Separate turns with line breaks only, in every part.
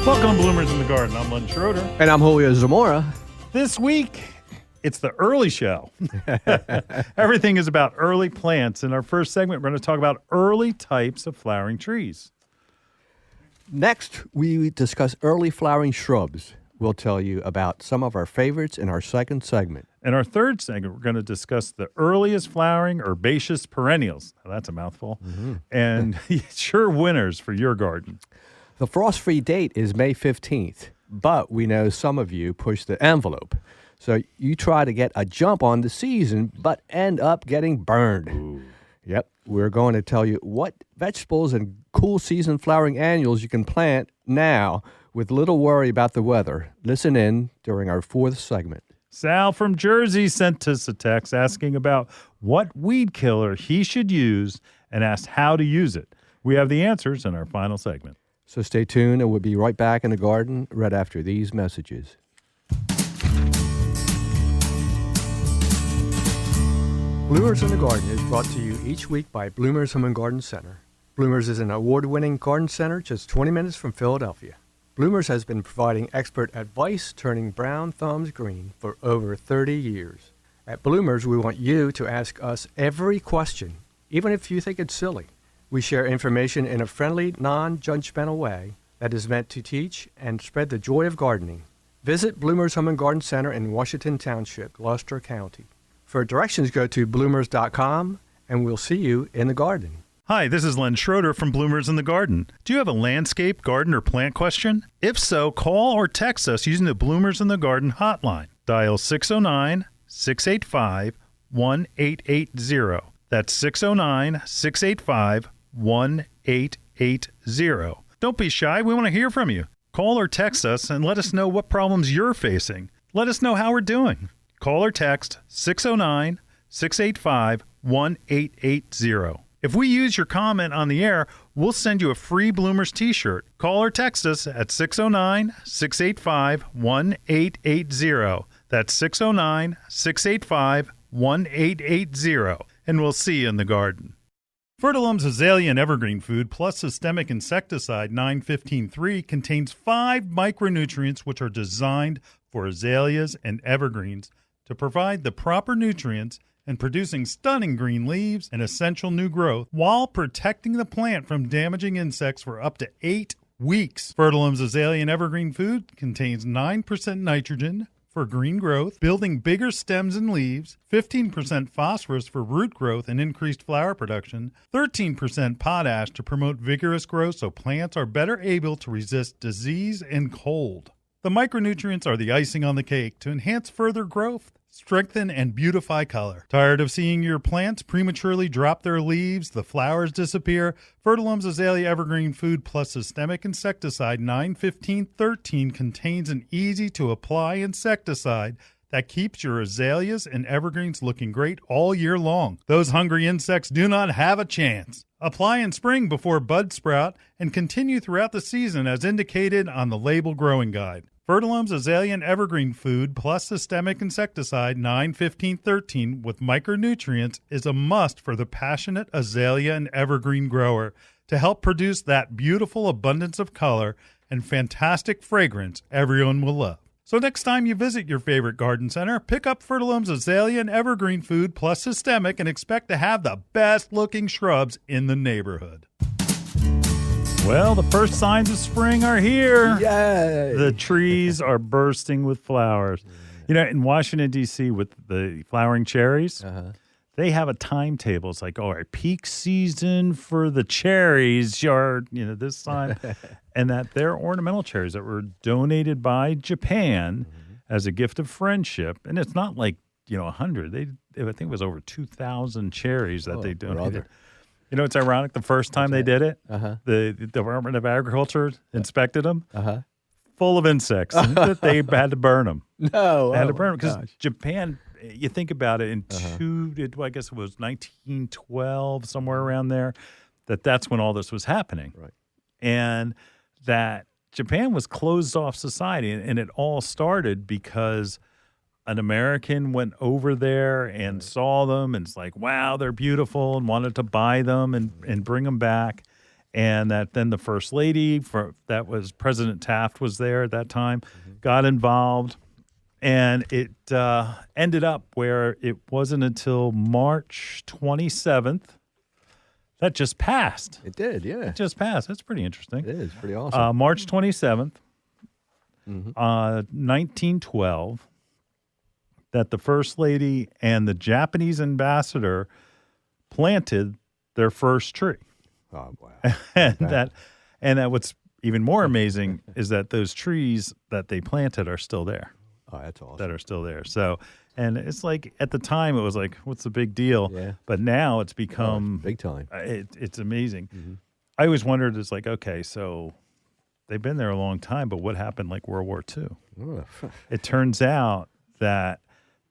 Welcome, Bloomers in the Garden. I'm Len Schroeder.
And I'm Julio Zamora.
This week, it's the early show. Everything is about early plants. In our first segment, we're going to talk about early types of flowering trees.
Next, we discuss early flowering shrubs. We'll tell you about some of our favorites in our second segment.
In our third segment, we're going to discuss the earliest flowering herbaceous perennials. Now, that's a mouthful. And sure winners for your garden.
The frost-free date is May 15th, but we know some of you push the envelope. So you try to get a jump on the season, but end up getting burned.
Ooh.
Yep, we're going to tell you what vegetables and cool season flowering annuals you can plant now with little worry about the weather. Listen in during our fourth segment.
Sal from Jersey sent us a text asking about what weed killer he should use and asked how to use it. We have the answers in our final segment.
So stay tuned, and we'll be right back in the garden right after these messages. Bloomers in the Garden is brought to you each week by Bloomers Home and Garden Center. Bloomers is an award-winning garden center just 20 minutes from Philadelphia. Bloomers has been providing expert advice turning brown thumbs green for over 30 years. At Bloomers, we want you to ask us every question, even if you think it's silly. We share information in a friendly, non-judgmental way that is meant to teach and spread the joy of gardening. Visit Bloomers Home and Garden Center in Washington Township, Gloucester County. For directions, go to bloomers.com, and we'll see you in the garden.
Hi, this is Len Schroeder from Bloomers in the Garden. Do you have a landscape, garden, or plant question? If so, call or text us using the Bloomers in the Garden hotline. Dial 609-685-1880. That's 609-685-1880. Don't be shy. We want to hear from you. Call or text us and let us know what problems you're facing. Let us know how we're doing. Call or text 609-685-1880. If we use your comment on the air, we'll send you a free Bloomers t-shirt. Call or text us at 609-685-1880. That's 609-685-1880. And we'll see you in the garden. Fertilum's azalea and evergreen food plus systemic insecticide 915-3 contains 5 micronutrients which are designed for azaleas and evergreens to provide the proper nutrients and producing stunning green leaves and essential new growth while protecting the plant from damaging insects for up to 8 weeks. Fertilum's azalea and evergreen food contains 9% nitrogen for green growth, building bigger stems and leaves, 15% phosphorus for root growth and increased flower production, 13% potash to promote vigorous growth so plants are better able to resist disease and cold. The micronutrients are the icing on the cake to enhance further growth, strengthen, and beautify color. Tired of seeing your plants prematurely drop their leaves, the flowers disappear? Fertilum's Azalea Evergreen Food plus Systemic Insecticide 915-13 contains an easy-to-apply insecticide that keeps your azaleas and evergreens looking great all year long. Those hungry insects do not have a chance. Apply in spring before buds sprout and continue throughout the season as indicated on the label growing guide. Fertilum's Azalea and Evergreen Food plus Systemic Insecticide 915-13 with micronutrients is a must for the passionate azalea and evergreen grower to help produce that beautiful abundance of color and fantastic fragrance everyone will love. So next time you visit your favorite garden center, pick up Fertilum's Azalea and Evergreen Food plus Systemic and expect to have the best looking shrubs in the neighborhood. Well, the first signs of spring are here.
Yay!
The trees are bursting with flowers. You know, in Washington, D.C., with the flowering cherries, they have a timetable. It's like, all right, peak season for the cherries are, this time. And that they're ornamental cherries that were donated by Japan as a gift of friendship. And it's not like, 100. I think it was over 2,000 cherries that they donated. It's ironic. The first time they did it, the Department of Agriculture inspected them, full of insects. They had to burn them.
No.
They had to burn them because Japan, you think about it, I guess it was 1912, somewhere around there, that's when all this was happening.
Right.
And that Japan was closed off society. And it all started because an American went over there and saw them and it's like, wow, they're beautiful, and wanted to buy them and bring them back. and that then the first lady that was President Taft was there at that time, got involved, and it ended up where it wasn't until March 27th that just passed.
It did, yeah.
It just passed. That's pretty interesting.
It is pretty awesome.
March 27th, 1912, that the First Lady and the Japanese ambassador planted their first tree.
Oh, wow.
and that what's even more amazing is that those trees that they planted are still there.
Oh, that's awesome.
That are still there. So, and it's like at the time it was like, what's the big deal?
Yeah.
But now it's become
big time.
It's amazing. I always wondered, it's like, okay, so they've been there a long time, but what happened like World War II?
Oh.
It turns out that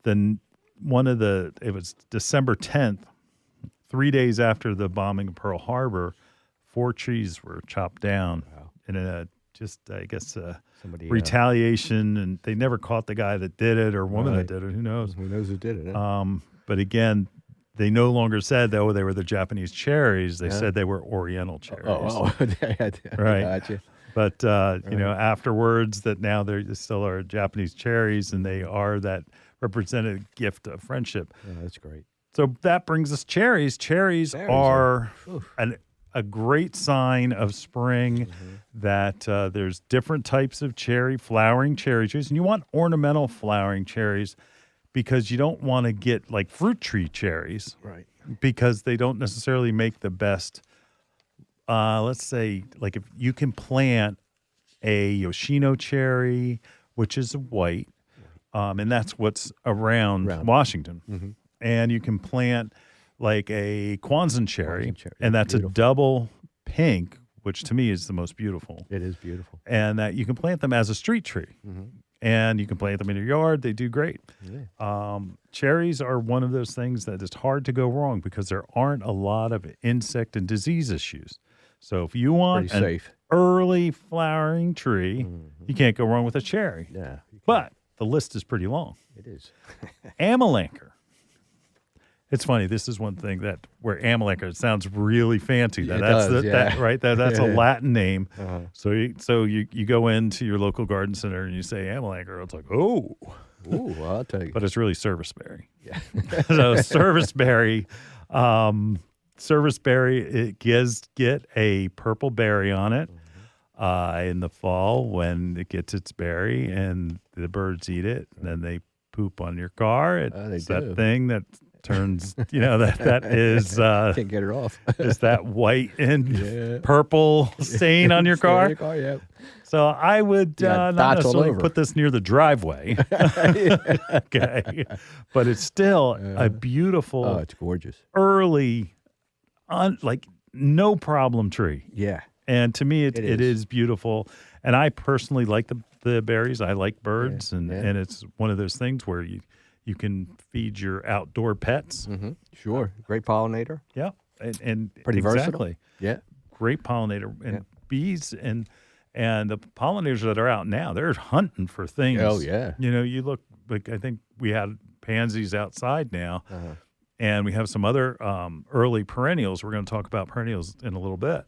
it was December 10th, 3 days after the bombing of Pearl Harbor, 4 trees were chopped down in
Somebody,
retaliation, and they never caught the guy that did it or woman that did it. Who knows?
Who knows who did it? Huh?
But again, they no longer said that they were the Japanese cherries. They said they were Oriental cherries. Right.
Gotcha.
But afterwards, that now they still are Japanese cherries, and they are that representative gift of friendship.
Yeah, that's great.
So that brings us cherries. Cherries are a great sign of spring, that there's different types of flowering cherry trees. And you want ornamental flowering cherries because you don't want to get like fruit tree cherries.
Right.
Because they don't necessarily make the best. Let's say, like if you can plant a Yoshino cherry, which is white, and that's what's around Washington. And you can plant like a Kwanzaa cherry, and that's beautiful. A double pink, which to me is the most beautiful.
It is beautiful.
And that you can plant them as a street tree. And you can plant them in your yard. They do great. Yeah. Cherries are one of those things that is hard to go wrong because there aren't a lot of insect and disease issues. So if you want an early flowering tree, you can't go wrong with a cherry.
Yeah.
But the list is pretty long.
It is.
Amelancher. It's funny. This is one thing where Amelancher, it sounds really fancy. That's a Latin name. So you go into your local garden center and you say Amelancher. It's like, oh.
Ooh, well, I'll tell you.
But it's really serviceberry.
Yeah.
So serviceberry, it get a purple berry on it in the fall when it gets its berry and the birds eat it. And then they poop on your car. It's that thing that turns, that is
can't get it off.
Is that white and purple stain on your car?
Yeah.
So I would not necessarily put this near the driveway. Okay, but it's still a beautiful.
Oh, it's gorgeous.
Early, no problem tree.
Yeah,
and to me it is beautiful. And I personally like the berries. I like birds, and it's one of those things where you can feed your outdoor pets.
Sure. Great pollinator.
Yeah. And
pretty versatile. Yeah.
Great pollinator. And bees and the pollinators that are out now, they're hunting for things.
Oh, yeah.
You look, like I think we had pansies outside now, and we have some other early perennials. We're going to talk about perennials in a little bit.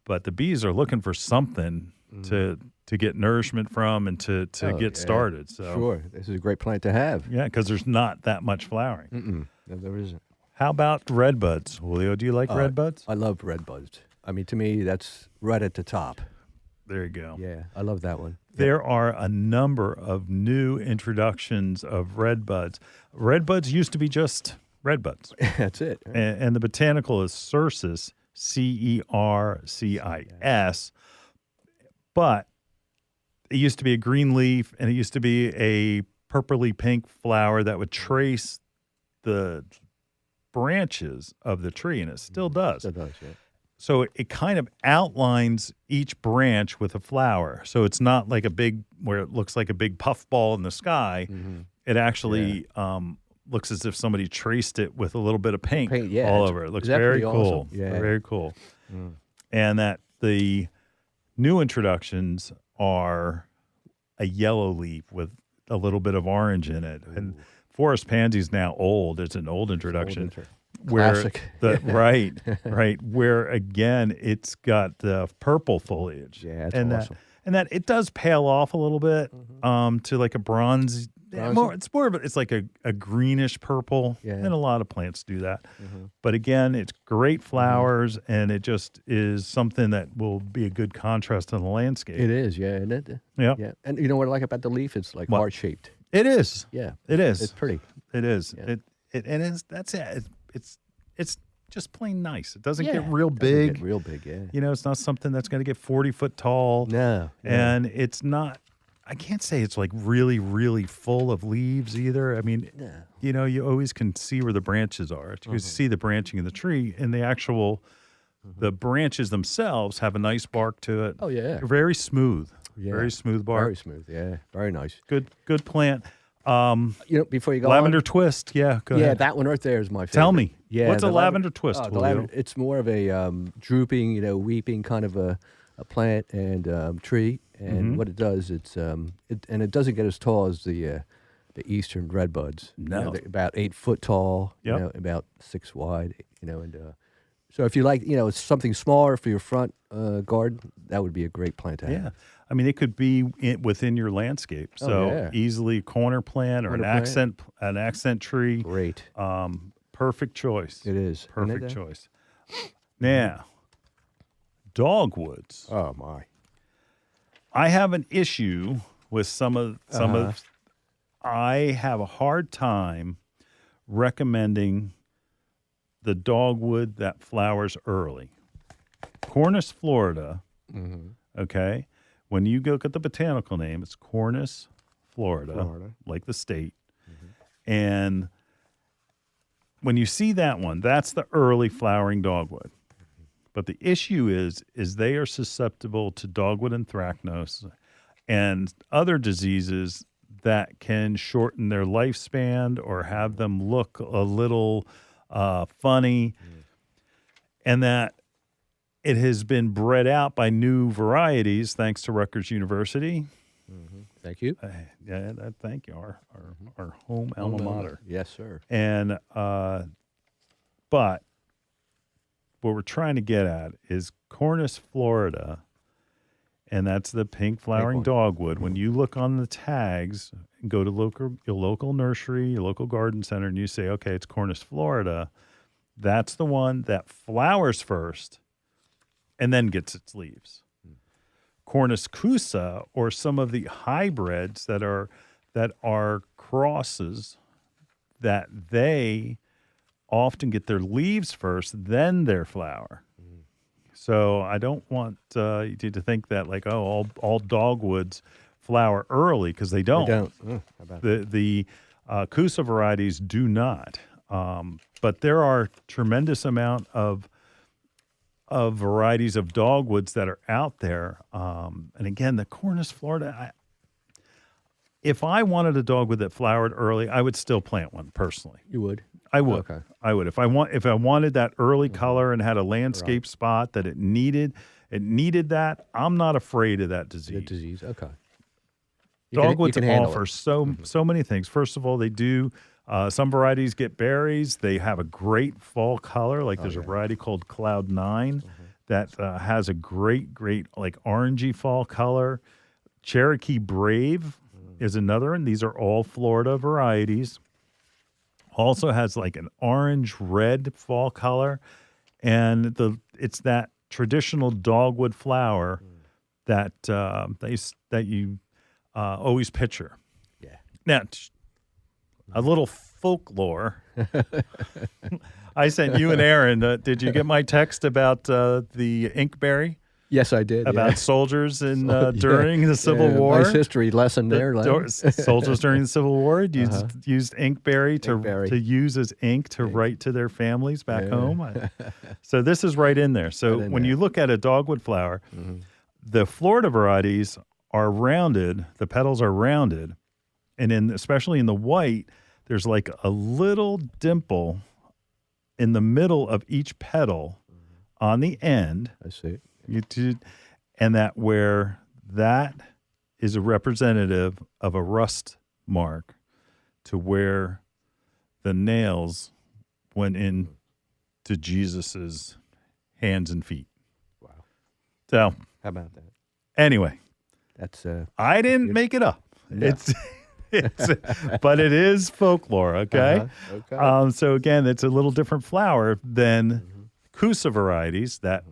But the bees are looking for something to get nourishment from and to get started. So
sure, this is a great plant to have.
Yeah, because there's not that much flowering.
No, there isn't.
How about red buds, Julio? Do you like red buds?
I love red buds. I mean, to me, that's right at the top.
There you go.
Yeah, I love that one.
There are a number of new introductions of red buds. Red buds used to be just red buds.
That's it. Right?
And the botanical is Cercis, Cercis. But it used to be a green leaf, and it used to be a purpley pink flower that would trace the branches of the tree, and it still does.
It does, yeah.
So it kind of outlines each branch with a flower. So it's not like where it looks like a big puffball in the sky. It actually looks as if somebody traced it with a little bit of paint all over. It looks very cool.
Awesome? Yeah.
Very cool. And that the new introductions are a yellow leaf with a little bit of orange in it. And forest pansy's now old. It's an old introduction. where
Classic.
right, where again it's got the purple foliage.
Yeah, that's
and
awesome.
that it does pale off a little bit to like a bronze.
Bronzy?
It's like a greenish purple,
Yeah.
and a lot of plants do that. But again, it's great flowers, and it just is something that will be a good contrast in the landscape.
It is, yeah, isn't it?
Yep.
Yeah. And you know what I like about the leaf? It's like
What?
heart-shaped.
It is.
Yeah.
It is.
It's pretty.
It is.
Yeah.
That's it. It's just plain nice. It doesn't
Yeah.
get real
Doesn't
big.
get real big, yeah.
You know, it's not something that's going to get 40 foot tall.
No.
And it's not, I can't say it's like really, really full of leaves either. I mean,
No.
you know, you always can see where the branches are. You can see the branching of the tree, and the actual, the branches themselves have a nice bark to it.
Oh, yeah.
Very smooth.
Yeah.
Very smooth bark.
Very smooth, yeah. Very nice.
Good plant.
You know, before you go
Lavender
on,
twist. Yeah, go
yeah,
ahead.
that one right there is my favorite.
Tell me.
Yeah,
What's a
the
lavender twist,
the
Julio?
lavender, it's more of a drooping, you know, weeping kind of a plant and tree. And what it does, it doesn't get as tall as the eastern redbuds. You know,
No.
they're about 8 foot tall.
Yep.
You know, about 6 wide. You know, and so if you like, you know, something smaller for your front garden, that would be a great plant to have.
Yeah. I mean, it could be within your landscape. So
yeah.
easily a corner plant or
Corner plant.
an accent tree.
Great.
Perfect choice.
It is. Isn't
Perfect
it?
choice. Now, dogwoods.
Oh my.
I have an issue with some of I have a hard time recommending the dogwood that flowers early. Cornus Florida, okay? When you look at the botanical name, it's Cornus Florida, like the state. And when you see that one, that's the early flowering dogwood. But the issue is they are susceptible to dogwood anthracnose and other diseases that can shorten their lifespan or have them look a little funny, and that it has been bred out by new varieties thanks to Rutgers University.
Thank you.
Thank you. Our home alma mater.
Yes, sir.
And but what we're trying to get at is Cornus Florida, and that's the pink flowering
one.
dogwood. When you look on the tags and go to your local nursery, your local garden center, and you say, okay, it's Cornus Florida, that's the one that flowers first and then gets its leaves. Cornus cusa, or some of the hybrids that are crosses, that they often get their leaves first, then their flower. So I don't want you to think that like, oh, all dogwoods flower early, because they don't.
They don't. How about
The Kusa varieties do not. But there are tremendous amount of varieties of dogwoods that are out there. And again, the Cornus Florida, if I wanted a dogwood that flowered early, I would still plant one personally.
You would?
I would.
Okay.
I would. If I wanted that early color and had a landscape spot that it needed that, I'm not afraid of that disease.
The disease. Okay.
Dogwoods
you can handle
offer
it.
so many things. First of all, they do. Some varieties get berries. They have a great fall color. Like there's a variety called Cloud 9 that has a great like orangey fall color. Cherokee Brave is another, and these are all Florida varieties. Also has like an orange-red fall color, and it's that traditional dogwood flower that you always picture.
Yeah.
Now, a little folklore. I sent you and Aaron. Did you get my text about the inkberry?
Yes, I did.
About soldiers during the Civil
Yeah,
War.
Nice history lesson there, Len.
Soldiers during the Civil War used inkberry
Inkberry.
to use as ink to write to their families back home. So this is right in there. So
Right in
when
there.
you look at a dogwood flower, the Florida varieties are rounded. The petals are rounded, and especially in the white, there's like a little dimple in the middle of each petal on the end.
I see.
And that is a representative of a rust mark to where the nails went in to Jesus's hands and feet.
Wow.
So
How about that?
anyway,
That's
I didn't make it up.
No.
It's but it is folklore. Okay.
Okay.
So again, it's a little different flower than Kusa varieties that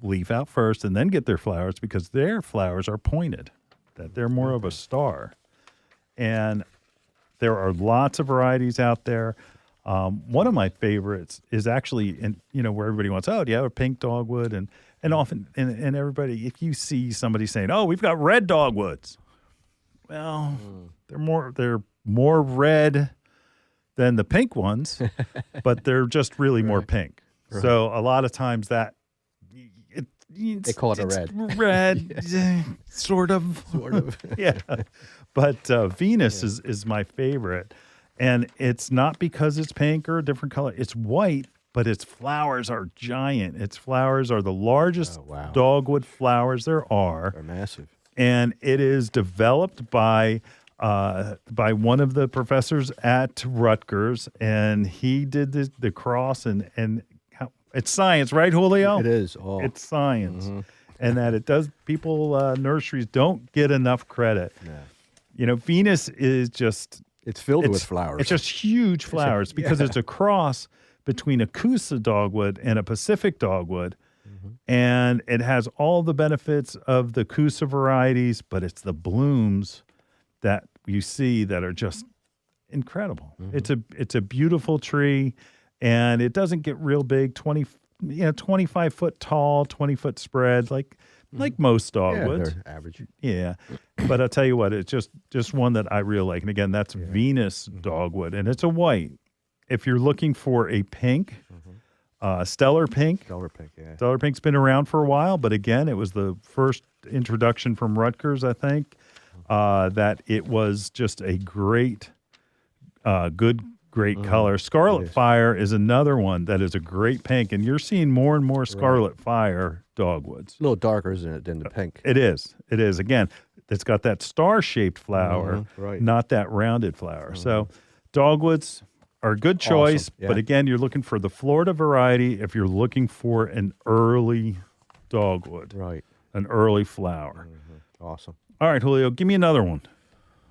leaf out first and then get their flowers because their flowers are pointed, that they're more of a star. And there are lots of varieties out there. One of my favorites is actually, where everybody wants, do you have a pink dogwood? And often, and everybody, if you see somebody saying, we've got red dogwoods. Well, they're more red than the pink ones, but they're just really more pink. Right. So a lot of times they
call it a red.
Red, sort of. Yeah. But Venus is my favorite. And it's not because it's pink or a different color. It's white, but its flowers are giant. Its flowers are the largest dogwood flowers there are.
They're massive.
And it is developed by one of the professors at Rutgers, and he did the cross and it's science, right, Julio?
It is.
It's science, and that it does. Nurseries don't get enough credit.
No.
Venus is just
it's filled with flowers.
It's just huge flowers because it's a cross between a Kusa dogwood and a Pacific dogwood. And it has all the benefits of the Kusa varieties, but it's the blooms that you see that are just incredible. It's a beautiful tree, and it doesn't get real big, 25 foot tall, 20 foot spread, like most dogwoods.
They're average.
Yeah. But I'll tell you what, it's just one that I really like. And again, that's Venus dogwood, and it's a white. If you're looking for a pink, Stellar Pink.
Stellar Pink, yeah.
Stellar Pink's been around for a while, but again, it was the first introduction from Rutgers, I think, that it was just a great color. Scarlet Fire is another one that is a great pink, and you're seeing more and more Scarlet Fire dogwoods.
A little darker, isn't it, than the pink?
It is. Again, it's got that star-shaped flower, not that rounded flower. So dogwoods are a good choice,
awesome. Yeah.
but again, you're looking for the Florida variety if you're looking for an early dogwood, an early flower.
Awesome.
All right, Julio, give me another one.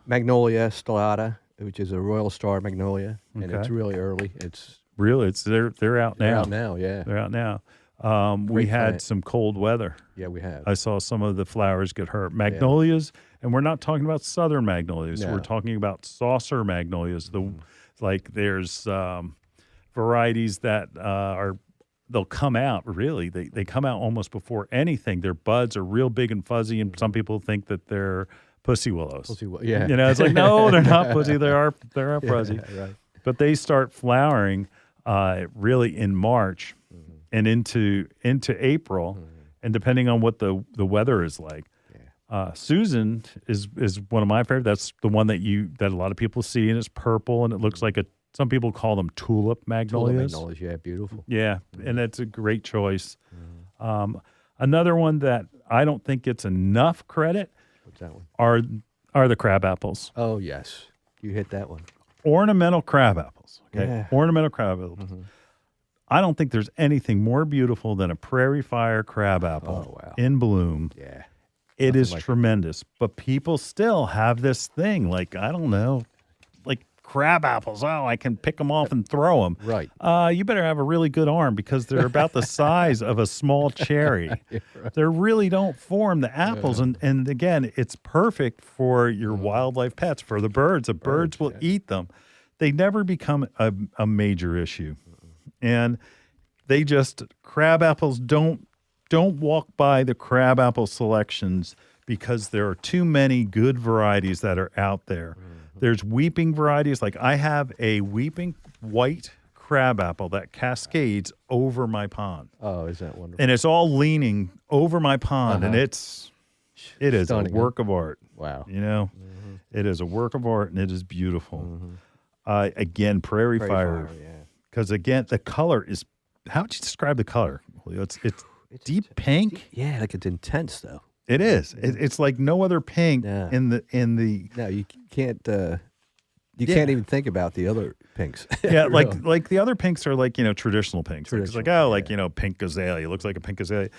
Magnolia stellata, which is a royal star magnolia, and it's really early. It's
they're out now.
They're out now, yeah.
They're out now. We had some cold weather.
Yeah, we have.
I saw some of the flowers get hurt. Magnolias, and we're not talking about southern magnolias.
No.
We're talking about saucer magnolias. There's varieties that they'll come out, really. They come out almost before anything. Their buds are real big and fuzzy, and some people think that they're pussy willows.
Yeah.
It's like, no, they're not pussy. They are fuzzy.
Right.
But they start flowering really in March and into April, and depending on what the weather is like. Susan is one of my favorite. That's the one that a lot of people see, and it's purple, and it looks like some people call them tulip magnolias.
Tulip magnolias, yeah, beautiful.
Yeah, and it's a great choice. Another one that I don't think gets enough credit.
What's that one?
Are the crab apples.
Oh yes, you hit that one.
Ornamental crab apples. Okay,
Yeah.
Ornamental crab apples. I don't think there's anything more beautiful than a prairie fire crab apple in bloom.
Yeah.
It is tremendous, but people still have this thing, like, I don't know, like crab apples. Oh, I can pick them off and throw them.
Right.
You better have a really good arm because they're about the size of a small cherry. They really don't form the apples. And again, it's perfect for your wildlife pets, for the birds. The birds will eat them. They never become a major issue. And crab apples don't walk by the crabapple selections because there are too many good varieties that are out there. There's weeping varieties. Like I have a weeping white crabapple that cascades over my pond.
Oh, is that wonderful?
And it's all leaning over my pond, and it is
Stunning,
a work of art.
Wow.
It is a work of art, and it is beautiful. Again, prairie fire. Because again, the color is, how would you describe the color? It's deep pink.
Yeah, like it's intense though.
It is. It's like no other pink in the.
No, you can't. You can't even think about the other pinks.
Yeah,
Really.
like the other pinks are like, traditional pinks. It's like,
Traditional,
like, pink azalea. It looks like a pink azalea.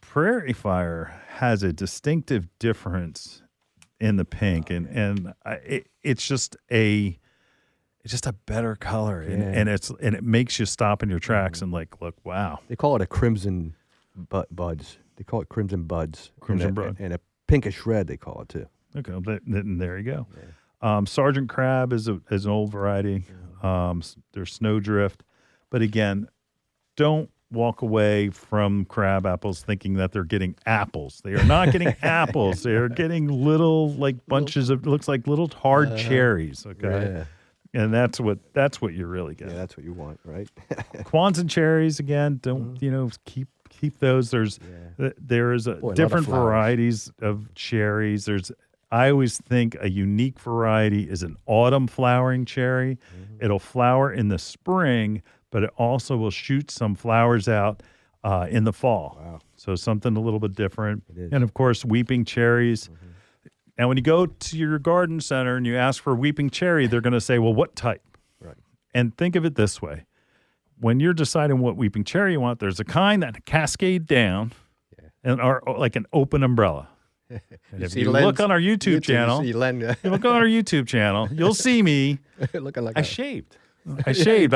Prairie Fire has a distinctive difference in the pink, it's just a better color, and it makes you stop in your tracks and like, look, wow.
They call it a crimson buds. They call it crimson buds.
Crimson bud.
And a pinkish red, they call it too.
Okay, then there you go.
Yeah.
Sergeant Crab is an old variety. There's Snowdrift, but again, don't walk away from crab apples thinking that they're getting apples. They are not getting apples. They are getting little like bunches of, looks like little hard cherries. Okay, and that's what you're really getting.
Yeah, that's what you want, right?
Quonset cherries again. Don't keep those. There's different varieties of cherries. I always think a unique variety is an autumn flowering cherry. It'll flower in the spring, but it also will shoot some flowers out in the fall.
Wow.
So something a little bit different.
It is.
And of course, weeping cherries. And when you go to your garden center and you ask for weeping cherry, they're going to say, well, what type?
Right.
And think of it this way. When you're deciding what weeping cherry you want, there's a kind that cascade down and are like an open umbrella. And if you look on our YouTube channel,
you
look on our YouTube channel, you'll see me.
looking like
I shaved. I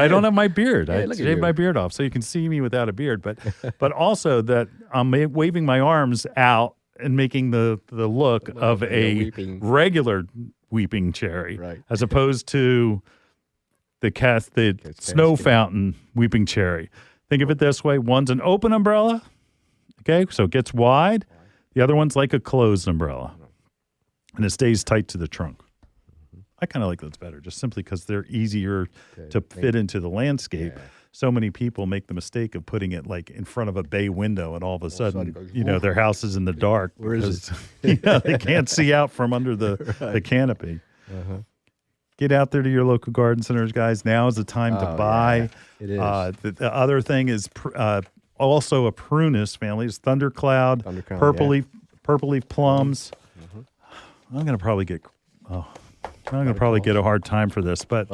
don't have my beard.
Yeah,
I
look at
shaved
you.
my beard off, so you can see me without a beard. But also that I'm waving my arms out and making the look of a
weeping.
regular weeping cherry,
Right.
as opposed to the snow fountain weeping cherry. Think of it this way: one's an open umbrella, okay, so it gets wide. The other one's like a closed umbrella, and it stays tight to the trunk. I kind of like those better, just simply because they're easier to fit into the landscape.
Yeah.
So many people make the mistake of putting it like in front of a bay window, and all of a sudden,
it goes,
their house is in the dark.
Where is
because, they can't see out from under the canopy. Get out there to your local garden centers, guys. Now is the time to buy.
Yeah. It is.
The other thing is also a prunus family is thundercloud, purple leaf plums. I'm gonna probably get a hard time for this, but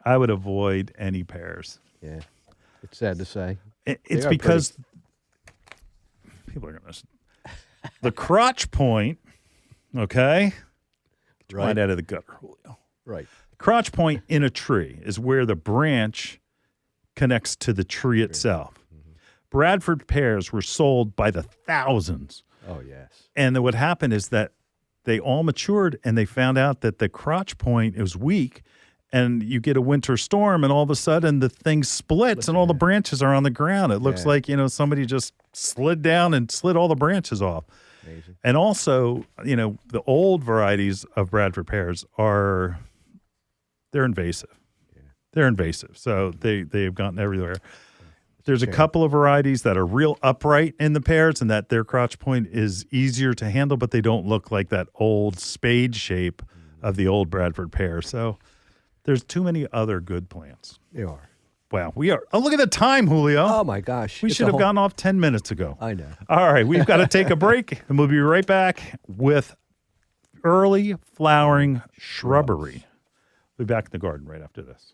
I would avoid any pears.
Yeah, it's sad to say.
It's because people are gonna the crotch point. Okay, right out of the gutter, Julio.
Right.
Crotch point in a tree is where the branch connects to the tree itself. Bradford pears were sold by the thousands.
Oh, yes.
And then what happened is that they all matured and they found out that the crotch point is weak, and you get a winter storm and all of a sudden the thing splits and all the branches are on the ground. It looks like, somebody just slid down and slid all the branches off.
Amazing.
And also, the old varieties of Bradford pears they're invasive. Yeah. They're invasive. So they've gotten everywhere. There's a couple of varieties that are real upright in the pears and that their crotch point is easier to handle, but they don't look like that old spade shape of the old Bradford pear. So there's too many other good plants.
They are.
Wow. We are. Oh, look at the time, Julio.
Oh, my gosh.
We should have gotten off 10 minutes ago.
I know.
All right. We've got to take a break, and we'll be right back with early flowering shrubbery. We'll be back in the garden right after this.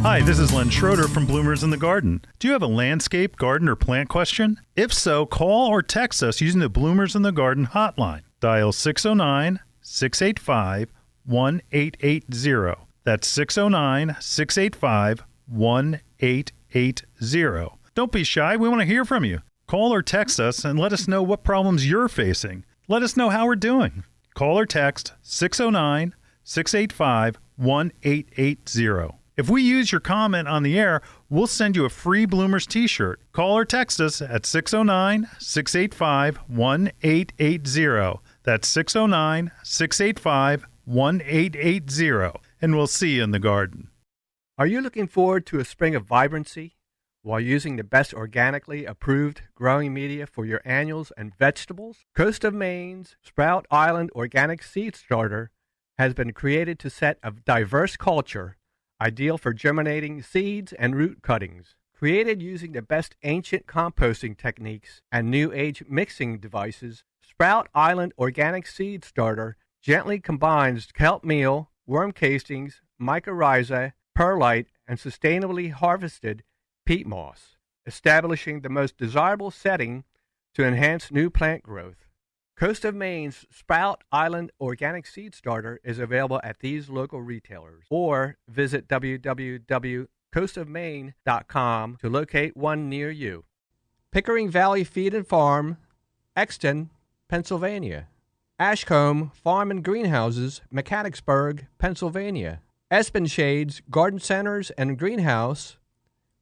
Hi, this is Len Schroeder from Bloomers in the Garden. Do you have a landscape, garden, or plant question? If so, call or text us using the Bloomers in the Garden hotline. Dial 609-685-1880. That's 609-685-1880. Don't be shy. We want to hear from you. Call or text us and let us know what problems you're facing. Let us know how we're doing. Call or text 609-685-1880. If we use your comment on the air, we'll send you a free Bloomers t-shirt. Call or text us at 609-685-1880. That's 609-685-1880. And we'll see you in the garden.
Are you looking forward to a spring of vibrancy while using the best organically approved growing media for your annuals and vegetables? Coast of Maine's Sprout Island Organic Seed Starter has been created to set a diverse culture ideal for germinating seeds and root cuttings. Created using the best ancient composting techniques and new age mixing devices, Sprout Island Organic Seed Starter Gently combines kelp meal, worm castings, mycorrhiza, perlite, and sustainably harvested peat moss, establishing the most desirable setting to enhance new plant growth. Coast of Maine's Sprout Island Organic Seed Starter is available at these local retailers, or visit www.coastofmaine.com to locate one near you. Pickering Valley Feed and Farm, Exton, Pennsylvania. Ashcombe Farm and Greenhouses, Mechanicsburg, Pennsylvania. Espen Shades Garden Centers and Greenhouse,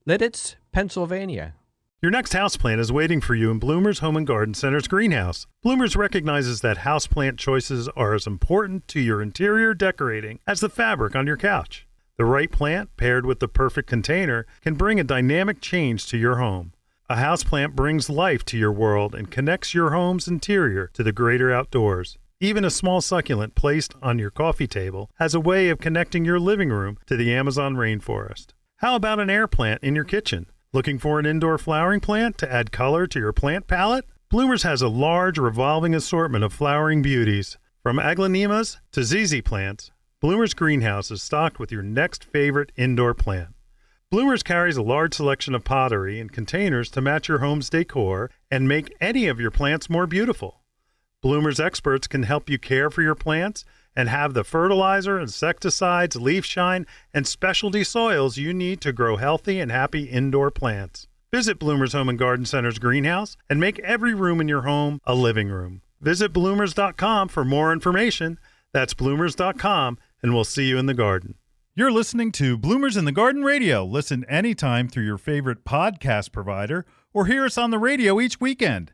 Lidditz, Pennsylvania.
Your next houseplant is waiting for you in Bloomers Home and Garden Center's greenhouse. Bloomers recognizes that houseplant choices are as important to your interior decorating as the fabric on your couch. The right plant, paired with the perfect container, can bring a dynamic change to your home. A houseplant brings life to your world and connects your home's interior to the greater outdoors. Even a small succulent placed on your coffee table has a way of connecting your living room to the Amazon rainforest. How about an air plant in your kitchen? Looking for an indoor flowering plant to add color to your plant palette? Bloomers has a large revolving assortment of flowering beauties. From aglaonemas to ZZ plants, Bloomers Greenhouse is stocked with your next favorite indoor plant. Bloomers carries a large selection of pottery and containers to match your home's decor and make any of your plants more beautiful. Bloomers experts can help you care for your plants and have the fertilizer, insecticides, leaf shine, and specialty soils you need to grow healthy and happy indoor plants. Visit Bloomers Home and Garden Center's greenhouse and make every room in your home a living room. Visit bloomers.com for more information. That's bloomers.com, and we'll see you in the garden. You're listening to Bloomers in the Garden Radio. Listen anytime through your favorite podcast provider or hear us on the radio each weekend.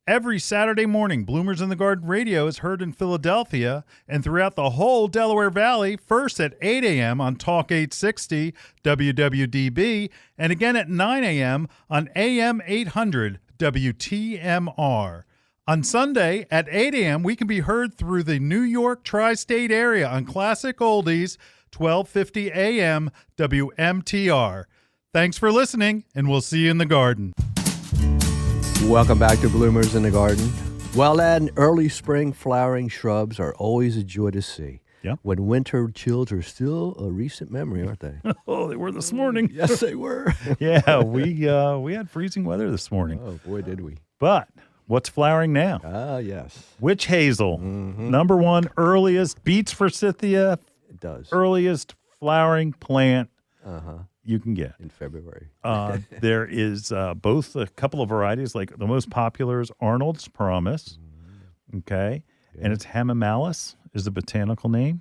Every Saturday morning, Bloomers in the Garden Radio is heard in Philadelphia and throughout the whole Delaware Valley, first at 8 a.m. on Talk 860 WWDB and again at 9 a.m. on AM 800 WTMR. On Sunday at 8 a.m., we can be heard through the New York tri-state area on Classic Oldies, 1250 a.m. WMTR. Thanks for listening, and we'll see you in the garden.
Welcome back to Bloomers in the Garden. Well, Len, early spring flowering shrubs are always a joy to see.
Yeah.
When winter chills are still a recent memory, aren't they?
Oh, they were this morning.
Yes, they were.
Yeah, we had freezing weather this morning.
Oh, boy, did we.
But what's flowering now?
Ah, yes.
Witch hazel. Number one, earliest, beats forsythia.
It does.
Earliest flowering plant you can get.
In February.
There is both a couple of varieties. Like the most popular is Arnold's Promise. Okay. Yeah. And it's Hamamelis is the botanical name.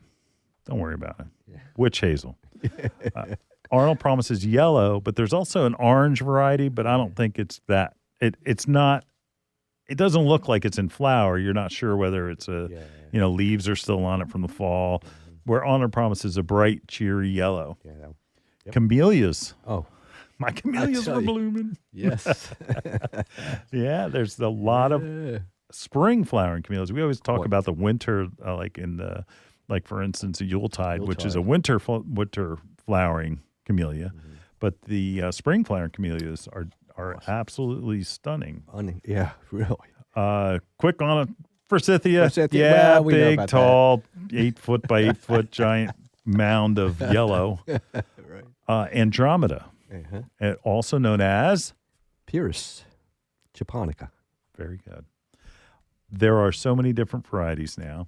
Don't worry about it. Yeah. Witch hazel. Arnold Promise is yellow, but there's also an orange variety, but I don't think it's that. It's not. It doesn't look like it's in flower. You're not sure whether it's leaves are still on it from the fall. Where Arnold Promise is a bright, cheery yellow. Yeah. Yep. Camellias.
Oh.
My camellias were blooming.
Yes.
Yeah, there's a lot of spring flowering camellias. We always talk about the winter, for instance, a Yuletide, which is a winter flowering camellia. But the spring flowering camellias are absolutely stunning.
Yeah, really.
Quick on a forsythia.
Yeah,
well, big, tall, 8 foot by 8 foot giant mound of yellow.
Right.
Andromeda, also known as
Pyrrhus japonica.
Very good. There are so many different varieties now.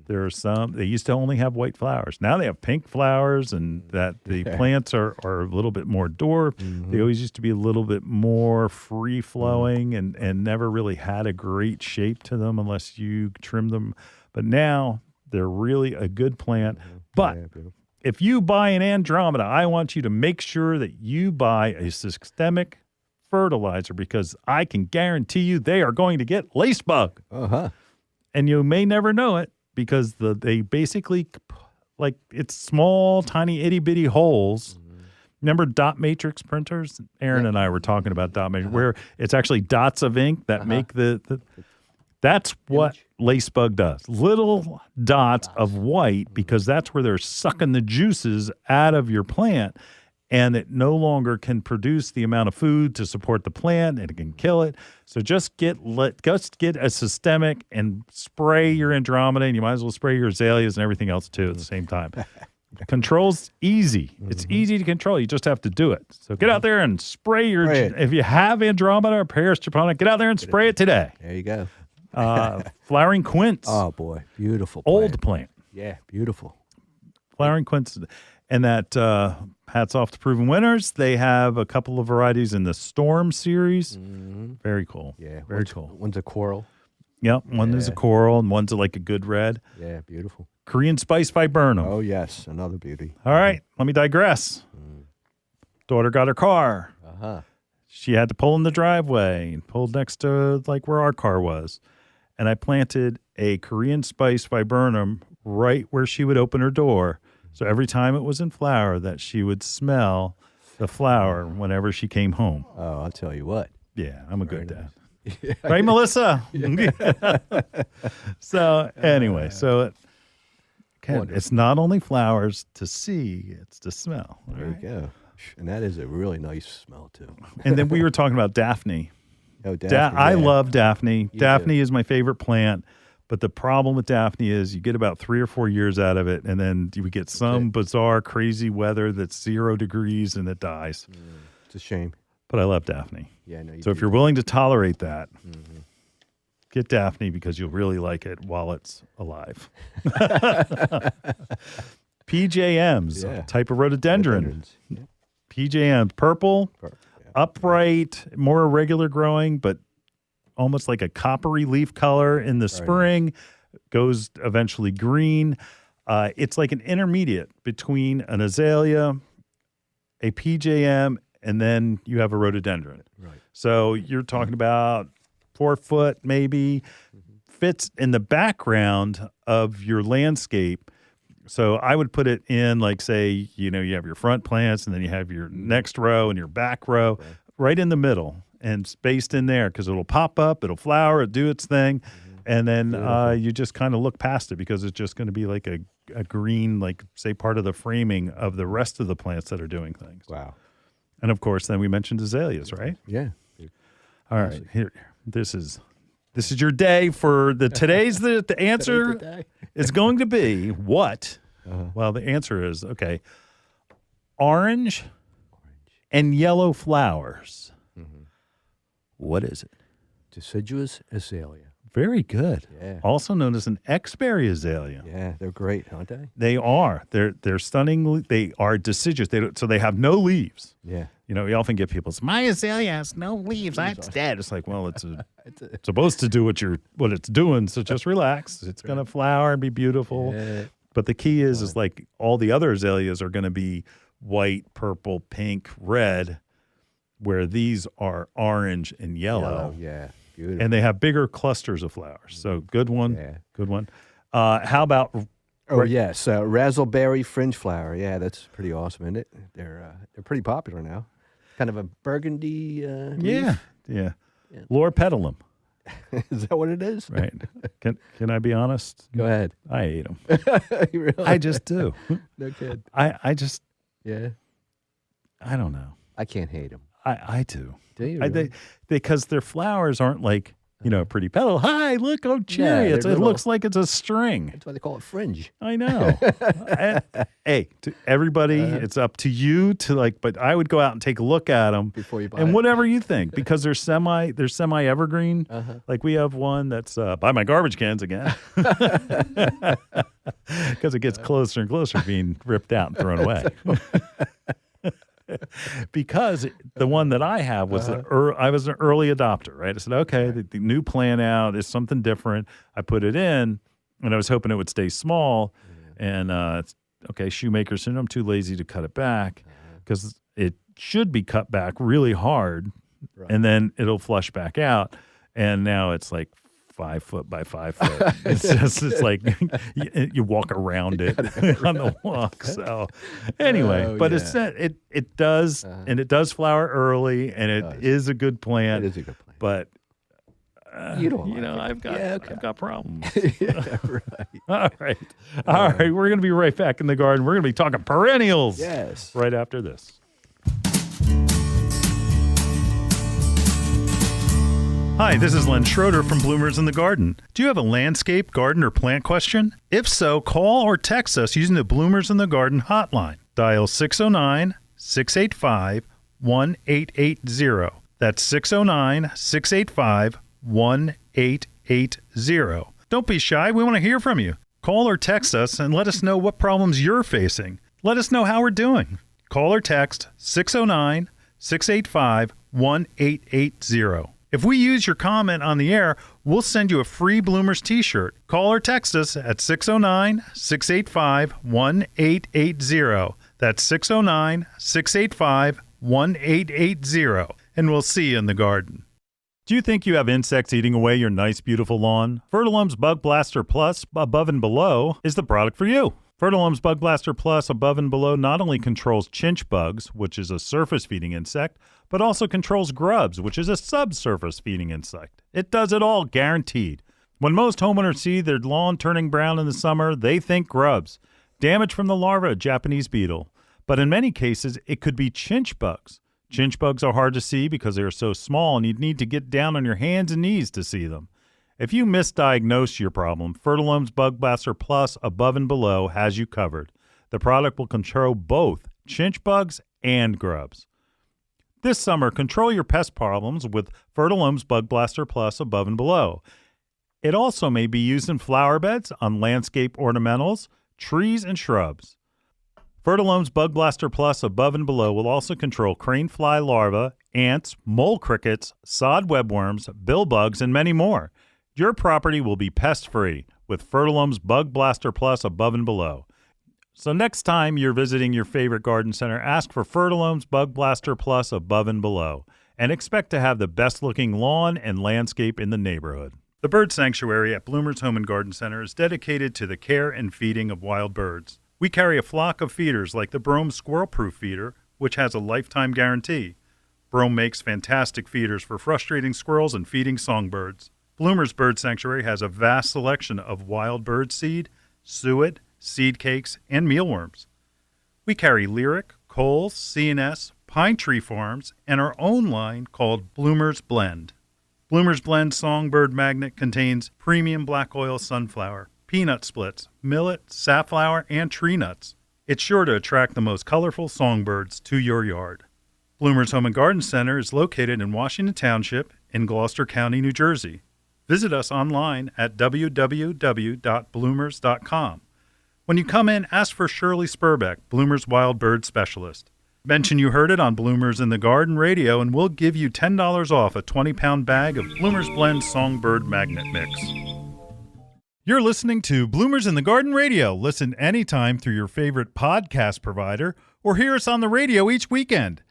There are some, they used to only have white flowers. Now they have pink flowers, and that the plants are a little bit more dwarf. They always used to be a little bit more free-flowing and never really had a great shape to them unless you trim them. But now they're really a good plant. But if you buy an Andromeda, I want you to make sure that you buy a systemic fertilizer, because I can guarantee you they are going to get lacebug. And you may never know it, because they basically, like, it's small, tiny, itty-bitty holes. Remember dot matrix printers? Aaron and I were talking about dot matrix, where it's actually dots of ink that make the that's what lacebug does. Little dots of white, because that's where they're sucking the juices out of your plant. and it no longer can produce the amount of food to support the plant, and it can kill it. So just get a systemic and spray your Andromeda, and you might as well spray your azaleas and everything else too at the same time. Control's easy. It's easy to control. You just have to do it. So get out there and spray your. If you have Andromeda or Paris japonica, get out there and spray it today.
There you go.
Flowering quince.
Oh boy, beautiful plant.
Old plant.
Yeah, beautiful.
Flowering quince. And that hats off to Proven Winners. They have a couple of varieties in the Storm series. Very cool.
Yeah,
very cool.
One's a coral.
Yep, one is a coral and one's like a good red.
Yeah, beautiful.
Korean Spice Viburnum.
Oh yes, another beauty.
All right, let me digress. Daughter got her car. She had to pull in the driveway and pulled next to like where our car was. And I planted a Korean Spice Viburnum right where she would open her door. So every time it was in flower that she would smell the flower whenever she came home.
Oh, I'll tell you what.
Yeah, I'm a good dad. Right, Melissa? So anyway, it's not only flowers to see, it's to smell.
There you go. And that is a really nice smell, too.
And then we were talking about Daphne.
Oh, Daphne.
I love Daphne.
You
Daphne
do.
is my favorite plant. But the problem with Daphne is you get about 3 or 4 years out of it, and then you get some bizarre, crazy weather that's 0 degrees and it dies.
It's a shame.
But I love Daphne.
Yeah, no.
So if you're willing to tolerate that, get Daphne because you'll really like it while it's alive. PJMs, a type of rhododendron.
Yeah.
PJMs, purple, upright, more irregular growing, but almost like a coppery leaf color in the spring, goes eventually green. It's like an intermediate between an azalea, a PJM, and then you have a rhododendron.
Right.
So you're talking about 4 foot maybe, fits in the background of your landscape. So I would put it in like, say, you have your front plants and then you have your next row and your back row right in the middle. And spaced in there because it'll pop up, it'll flower, it'll do its thing, and then you just kind of look past it because it's just going to be like a green, like say part of the framing of the rest of the plants that are doing things.
Wow.
And of course, then we mentioned azaleas, right?
Yeah.
All right, here. This is your day for today's the answer is going to be what? Well, the answer is orange and yellow flowers. What is it?
Deciduous azalea.
Very good.
Yeah.
Also known as an X-berry azalea.
Yeah, they're great, aren't they?
They are. They're stunning. They are deciduous. So they have no leaves.
Yeah.
We often get people say, "My azalea has no leaves. It's dead." It's like, well, it's supposed to do what it's doing. So just relax. It's going to flower and be beautiful.
Yeah.
But the key is like all the other azaleas are going to be white, purple, pink, red, where these are orange and yellow.
Yeah, beautiful.
And they have bigger clusters of flowers. So good one.
Yeah.
Good one. How about...
yes, razzleberry fringe flower. Yeah, that's pretty awesome, isn't it? They're pretty popular now. Kind of a burgundy leaf.
Yeah. Loropetalum.
Is that what it is?
Right. Can I be honest?
Go ahead.
I hate them.
Really?
I just do.
No kid.
I just...
Yeah.
I don't know.
I can't hate them.
I do.
Do you? Really?
Because their flowers aren't like, a pretty petal. Hi, look, oh, cherry.
Yeah,
it looks like it's a string.
That's why they call it fringe.
I know. Hey, to everybody, it's up to you to but I would go out and take a look at them
before you buy
and
it.
whatever you think, because they're semi evergreen. Like we have one that's by my garbage cans again, because it gets closer and closer being ripped out and thrown away. Because the one that I have was I was an early adopter, right? I said, okay, the new plant out is something different. I put it in, and I was hoping it would stay small. And shoemaker syndrome. I'm too lazy to cut it back because it should be cut back really hard, and then it'll flush back out. And now it's like 5 foot by 5 foot. It's like you walk around it on the walk. So anyway, it does, and it does flower early, and it is a good plant.
It is a good plant.
But
you don't like it.
I've got problems.
Right.
All right. We're going to be right back in the garden. We're going to be talking perennials.
Yes.
Right after this. Hi, this is Len Schroeder from Bloomers in the Garden. Do you have a landscape, garden, or plant question? If so, call or text us using the Bloomers in the Garden hotline. Dial 609-685-1880. That's 609-685-1880. Don't be shy. We want to hear from you. Call or text us and let us know what problems you're facing. Let us know how we're doing. Call or text 609-685-1880. If we use your comment on the air, we'll send you a free Bloomers t-shirt. Call or text us at 609-685-1880. That's 609-685-1880. And we'll see you in the garden. Do you think you have insects eating away your nice, beautiful lawn? Fertilum's Bug Blaster Plus Above and Below is the product for you. Fertilum's Bug Blaster Plus Above and Below not only controls chinch bugs, which is a surface-feeding insect, but also controls grubs, which is a subsurface feeding insect. It does it all, guaranteed. When most homeowners see their lawn turning brown in the summer, they think grubs. Damage from the larva, Japanese beetle. But in many cases, it could be chinch bugs. Chinch bugs are hard to see because they are so small and you'd need to get down on your hands and knees to see them. If you misdiagnose your problem, Fertilum's Bug Blaster Plus Above and Below has you covered. The product will control both chinch bugs and grubs. This summer, control your pest problems with Fertilum's Bug Blaster Plus Above and Below. It also may be used in flower beds, on landscape ornamentals, trees, and shrubs. Fertilum's Bug Blaster Plus Above and Below will also control crane fly larvae, ants, mole crickets, sod webworms, bill bugs, and many more. Your property will be pest-free with Fertilum's Bug Blaster Plus Above and Below. So next time you're visiting your favorite garden center, ask for Fertilum's Bug Blaster Plus Above and Below and expect to have the best-looking lawn and landscape in the neighborhood. The Bird Sanctuary at Bloomer's Home and Garden Center is dedicated to the care and feeding of wild birds. We carry a flock of feeders like the Brome Squirrel-Proof Feeder, which has a lifetime guarantee. Brome makes fantastic feeders for frustrating squirrels and feeding songbirds. Bloomer's Bird Sanctuary has a vast selection of wild bird seed, suet, seed cakes, and mealworms. We carry Lyric, Coles, C&S, Pine Tree Farms, and our own line called Bloomer's Blend. Bloomer's Blend Songbird Magnet contains premium black oil sunflower, peanut splits, millet, safflower, and tree nuts. It's sure to attract the most colorful songbirds to your yard. Bloomer's Home and Garden Center is located in Washington Township in Gloucester County, New Jersey. Visit us online at www.bloomers.com. When you come in, ask for Shirley Spurbeck, Bloomer's Wild Bird Specialist. Mention you heard it on Bloomers in the Garden Radio, and we'll give you $10 off a 20-pound bag of Bloomer's Blend Songbird Magnet Mix. You're listening to Bloomers in the Garden Radio. Listen anytime through your favorite podcast provider or hear us on the radio each weekend.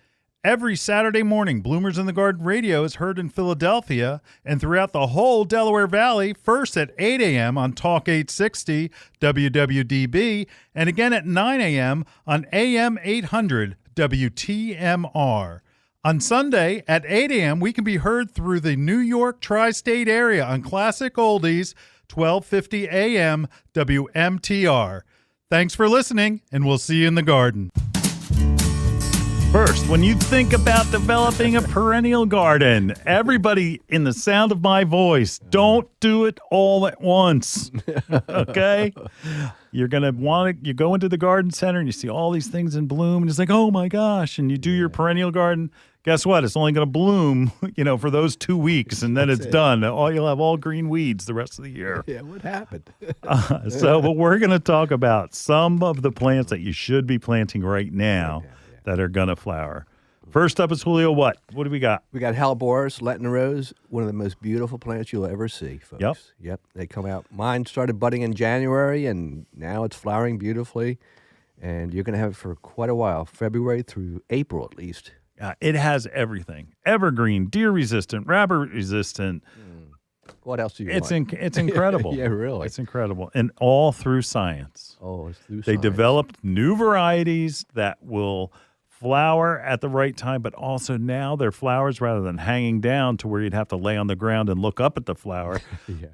Every Saturday morning, Bloomers in the Garden Radio is heard in Philadelphia and throughout the whole Delaware Valley, first at 8 a.m. on Talk 860 WWDB and again at 9 a.m. on AM 800 WTMR. On Sunday at 8 a.m., we can be heard through the New York tri-state area on Classic Oldies 1250 a.m. WMTR. Thanks for listening, and we'll see you in the garden. First, when you think about developing a perennial garden, everybody in the sound of my voice, don't do it all at once, okay? You're going to want to, you go into the garden center and you see all these things in bloom, and it's like, oh my gosh, and you do your perennial garden. Guess what? It's only going to bloom, for those 2 weeks, and then it's done. You'll have all green weeds the rest of the year.
Yeah, what happened?
But we're going to talk about some of the plants that you should be planting right now that are going to flower. First up is Julio. What do we got?
We got Hellebores, Latin Rose, one of the most beautiful plants you'll ever see, folks.
Yep.
They come out. Mine started budding in January, and now it's flowering beautifully. And you're going to have it for quite a while, February through April at least.
It has everything. Evergreen, deer-resistant, rabbit-resistant.
What else do you want?
It's incredible.
Yeah, really.
It's incredible. And all through science.
Oh, it's through
They
science.
developed new varieties that will flower at the right time, but also now their flowers, rather than hanging down to where you'd have to lay on the ground and look up at the flower,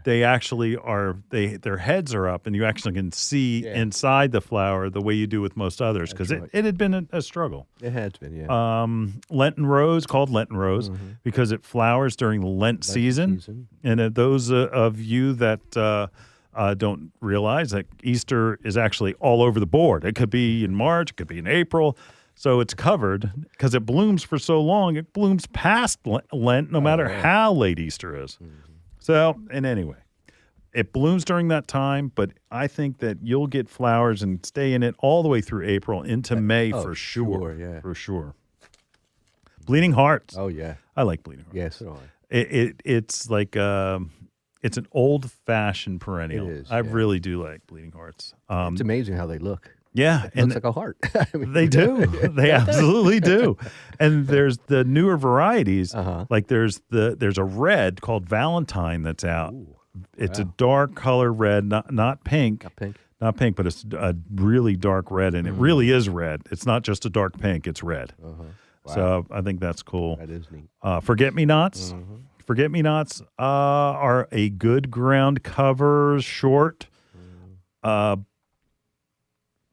they actually are, their heads are up, and you actually can see inside the flower the way you do with most others, because it had been a struggle.
It has been, yeah.
Lenten rose, called Lenten rose, because it flowers during the Lent season. And those of you that don't realize that Easter is actually all over the board. It could be in March, it could be in April. So it's covered because it blooms for so long. It blooms past Lent, no matter how late Easter is. So, and anyway, it blooms during that time, but I think that you'll get flowers and stay in it all the way through April into May for sure. For sure. Bleeding Hearts.
Oh, yeah.
I like Bleeding Hearts.
Yes, so do I.
It's like it's an old-fashioned perennial.
It is,
I really do like Bleeding Hearts.
It's amazing how they look.
Yeah.
It looks like a heart.
They do. They absolutely do. And there's the newer varieties. Like there's a red called Valentine that's out.
Ooh,
it's a dark color red, not pink. Not pink, but it's a really dark red, and it really is red. It's not just a dark pink, it's red. Wow. So I think that's cool.
That is neat.
Forget-me-nots. Forget-me-nots are a good ground cover, short,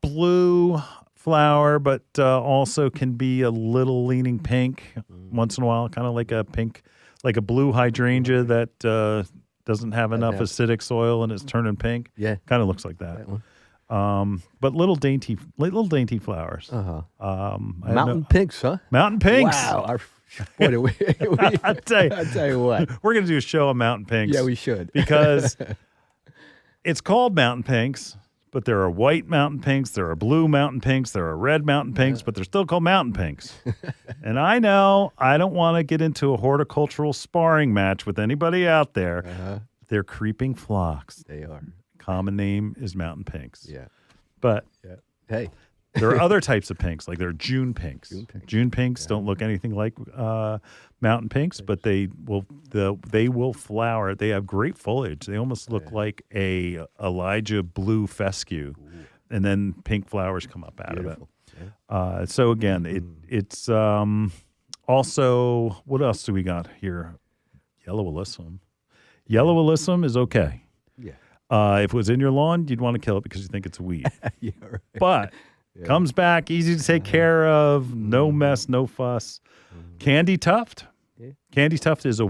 blue flower, but also can be a little leaning pink once in a while, kind of like a pink, like a blue hydrangea that doesn't have enough acidic soil and it's turning pink. Yeah, kind of looks like that. But little dainty flowers.
Mountain pinks, huh?
Mountain pinks.
Wow. I tell you what,
we're gonna do a show on mountain pinks.
Yeah, we should,
because it's called mountain pinks. But there are white mountain pinks, there are blue mountain pinks, there are red mountain pinks, but they're still called mountain pinks. And I know I don't want to get into a horticultural sparring match with anybody out there. They're creeping phlox.
They are.
Common name is mountain pinks.
Yeah.
But
hey,
there are other types of pinks, like there are June pinks. June pinks don't look anything like mountain pinks, but they will flower. They have great foliage. They almost look like a Elijah blue fescue, and then pink flowers come up out of it. So again, it's also, what else do we got here? Yellow alyssum. Yellow alyssum is okay. Yeah. If it was in your lawn, you'd want to kill it because you think it's a weed. Right. But comes back, easy to take care of, no mess, no fuss. Candy tuft. Candy tuft is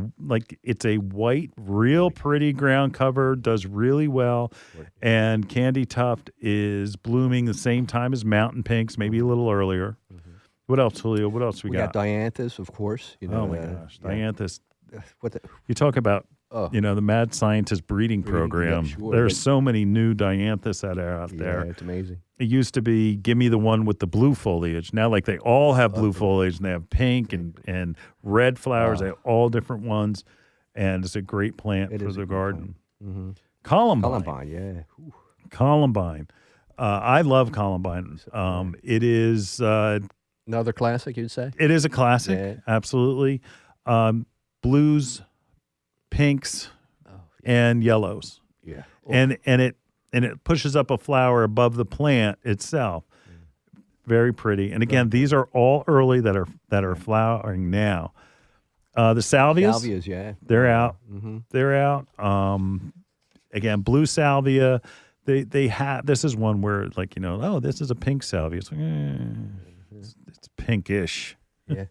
it's a white, real pretty ground cover, does really well. And candy tuft is blooming the same time as mountain pinks, maybe a little earlier. What else, Julio? What else we got?
We got dianthus, of course. You know,
oh my gosh, dianthus. You talk about the mad scientist breeding program.
Yeah, sure.
There's so many new dianthus that are out there.
Yeah, it's amazing.
It used to be, give me the one with the blue foliage. Now, like, they all have blue foliage, and they have pink and red flowers. They have all different ones, and it's a great plant for the garden. Columbine.
Columbine, yeah. Ooh.
Columbine. I love Columbine. It is...
another classic, you'd say?
It is a classic, absolutely. Blues, pinks, and yellows. Yeah. And it pushes up a flower above the plant itself. Very pretty. And again, these are all early that are flowering now. The salvias, they're out. They're out. Again, blue salvia. They have. This is one where, like, this is a pink salvia. It's like, it's pinkish. Yeah.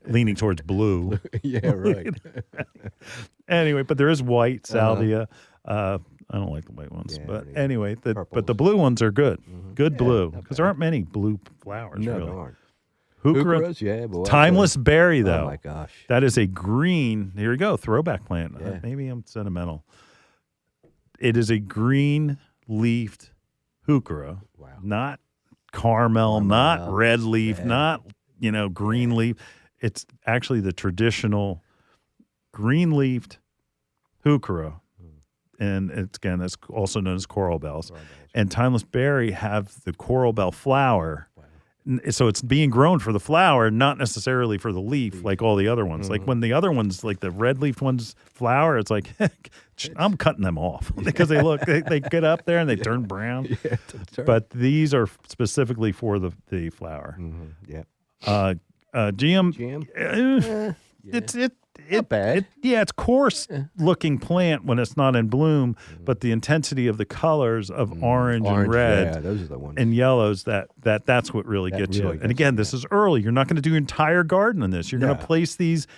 Leaning towards blue.
Yeah, right.
Anyway, but there is white salvia. I don't like the white ones, but anyway, but the blue ones are good. Good blue, because there aren't many blue flowers.
No,
really.
there aren't.
Heuchera,
boy,
timeless berry, though.
Oh my gosh,
that is a green. Here we go, throwback plant. Maybe I'm sentimental. It is a green-leafed heuchera. Wow. Not caramel, not red leaf, not green leaf. It's actually the traditional green-leafed heuchera. And it's also known as coral bells. And timeless berry have the coral bell flower. Wow. So it's being grown for the flower, not necessarily for the leaf, like all the other ones. Like when the other ones, like the red leaf ones, flower, it's like I'm cutting them off because they get up there and they turn brown.
Yeah,
but these are specifically for the flower.
Yeah.
GM. It's
not bad.
It's coarse looking plant when it's not in bloom, but the intensity of the colors of orange and red,
those are the ones,
and yellows that's what really gets you. And again, this is early. You're not going to do your entire garden in this. You're going to place these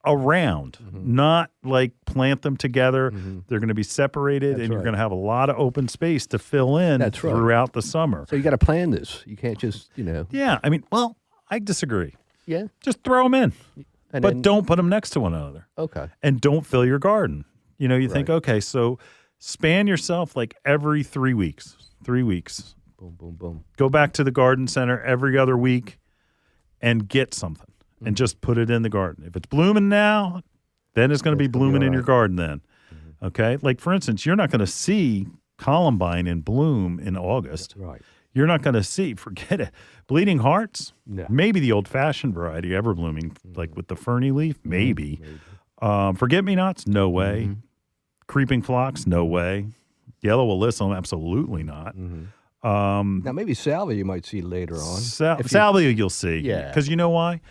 around, not like plant them together. They're going to be separated, and you're going to have a lot of open space to fill in throughout the summer.
So you got to plan this. You can't just
Yeah, I mean, well, I disagree.
Yeah,
just throw them in.
And
but don't put them next to one another.
Okay.
And don't fill your garden. You think, okay, so span yourself like every 3 weeks. 3 weeks.
Boom, boom, boom.
Go back to the garden center every other week and get something and just put it in the garden. If it's blooming now, then it's going to be blooming in your garden then. Okay? Like, for instance, you're not going to see columbine in bloom in August.
Right.
You're not going to see, forget it. Bleeding hearts,
No.
maybe the old-fashioned variety, ever blooming, like with the ferny leaf, maybe. Forget-me-nots, no way. Creeping phlox, no way. Yellow alyssum, absolutely not.
Now maybe salvia you might see later on.
Salvia you'll see.
Yeah.
Because you know why?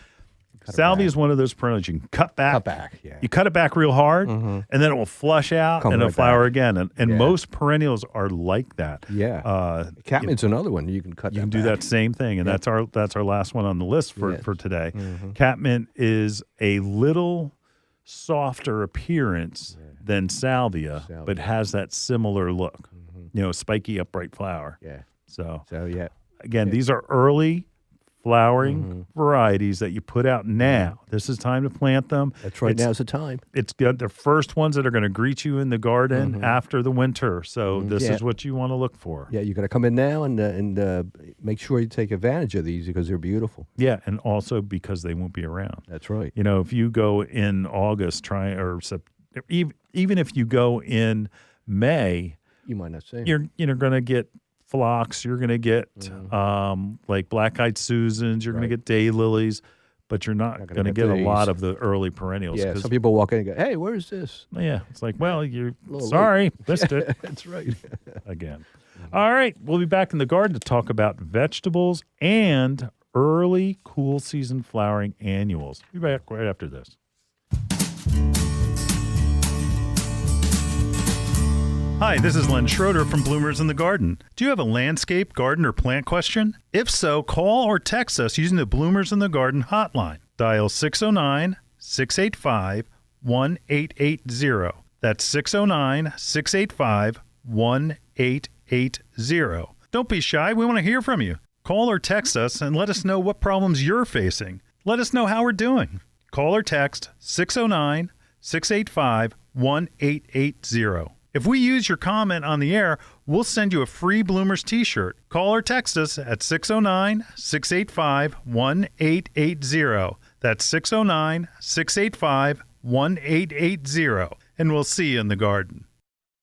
Salvia is one of those perennials you can cut back.
Cut back, yeah.
You cut it back real hard, and then it will flush out and it'll flower again. And most perennials are like that.
Yeah. Catmin's another one you can cut.
You can do that same thing, and that's our last one on the list for today. Catmint is a little softer appearance than salvia, but has that similar look. Spiky upright flower.
Yeah.
So
yeah.
Again, these are early flowering varieties that you put out now. This is time to plant them.
That's right. Now's the time.
It's good. The first ones that are going to greet you in the garden after the winter. So this is what you want to look for.
Yeah, you got to come in now and make sure you take advantage of these because they're beautiful.
Yeah, and also because they won't be around.
That's right.
If you go in August, even if you go in May,
you might not see.
You're going to get phlox, you're going to get like black-eyed Susans, you're going to get daylilies, but you're not going to get a lot of the early perennials.
Yeah, some people walk in and go, hey, where's this?
Yeah, it's like, well, you're sorry, missed it.
That's right.
Again. All right, we'll be back in the garden to talk about vegetables and early cool season flowering annuals. We'll be back right after this. Hi, this is Len Schroeder from Bloomers in the Garden. Do you have a landscape, garden, or plant question? If so, call or text us using the Bloomers in the Garden hotline. Dial 609-685-1880. That's 609-685-1880. Don't be shy. We want to hear from you. Call or text us and let us know what problems you're facing. Let us know how we're doing. Call or text 609-685-1880. If we use your comment on the air, we'll send you a free Bloomers t-shirt. Call or text us at 609-685-1880. That's 609-685-1880. And we'll see you in the garden.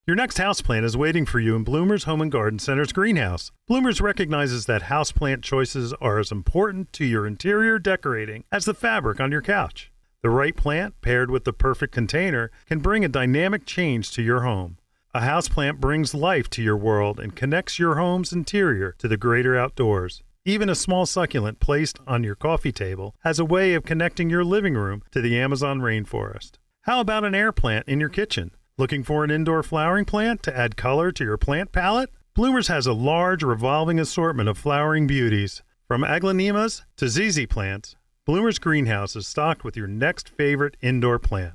Your next houseplant is waiting for you in Bloomers Home and Garden Center's greenhouse. Bloomers recognizes that houseplant choices are as important to your interior decorating as the fabric on your couch. The right plant, paired with the perfect container, can bring a dynamic change to your home. A houseplant brings life to your world and connects your home's interior to the greater outdoors. Even a small succulent placed on your coffee table has a way of connecting your living room to the Amazon rainforest. How about an air plant in your kitchen? Looking for an indoor flowering plant to add color to your plant palette? Bloomers has a large revolving assortment of flowering beauties. From aglaonemas to ZZ plants, Bloomers Greenhouse is stocked with your next favorite indoor plant.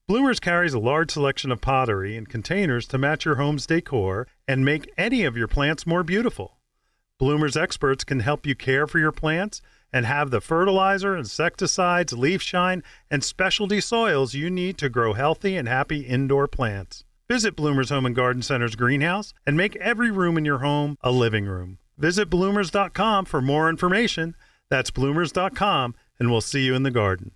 Bloomers carries a large selection of pottery and containers to match your home's decor and make any of your plants more beautiful. Bloomers experts can help you care for your plants and have the fertilizer, insecticides, leaf shine, and specialty soils you need to grow healthy and happy indoor plants. Visit Bloomers Home and Garden Center's greenhouse and make every room in your home a living room. Visit bloomers.com for more information. That's bloomers.com, and we'll see you in the garden.